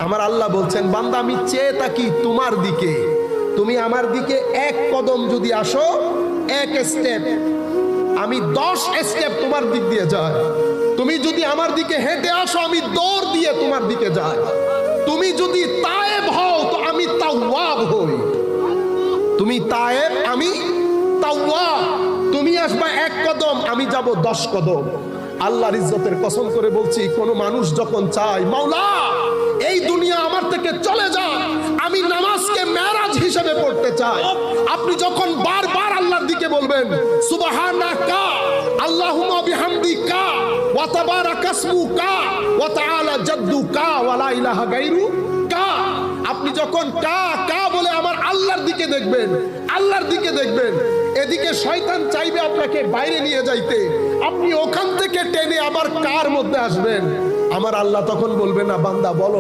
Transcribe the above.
আমার আল্লাহ বলছেন, বান্দা আমি চেয়ে থাকি তোমার দিকে, তুমি আমার দিকে এক কদম যদি আসো, এক স্টেপ, আমি 10 স্টেপ তোমার দিক দিয়ে যাই। তুমি যদি আমার দিকে হেঁটে আসো, আমি দৌড় দিয়ে তোমার দিকে যাই। তুমি যদি তায়েব হও তো আমি তাওয়াব হই। তুমি তায়েব, আমি তাওয়াব। তুমি আসবা এক কদম, আমি যাব 10 কদম। আল্লাহর ইজ্জতের কসম করে বলছি, কোন মানুষ যখন চায় মাওলা এই দুনিয়া আমার থেকে চলে যায়, আমি নামাজকে মেরাজ হিসেবে পড়তে চাই, আপনি যখন বারবার আল্লাহর দিকে বলবেন সুবহানাকা আল্লাহুম্মা বিহামদিকা ওয়া তাবারাকা ইসমুকা ওয়া তাআলা জাদ্দুকা ওয়া লা ইলাহা গায়রুকা, আপনি যখন কা কা বলে আমার আল্লাহর দিকে দেখবেন, আল্লাহর দিকে দেখবেন, এদিকে শয়তান চাইবে আপনাকে বাইরে নিয়ে যাইতে, আপনি ওখান থেকে টেনে আবার কার মধ্যে আসবেন। আমার আল্লাহ তখন বলবে, না বান্দা বলো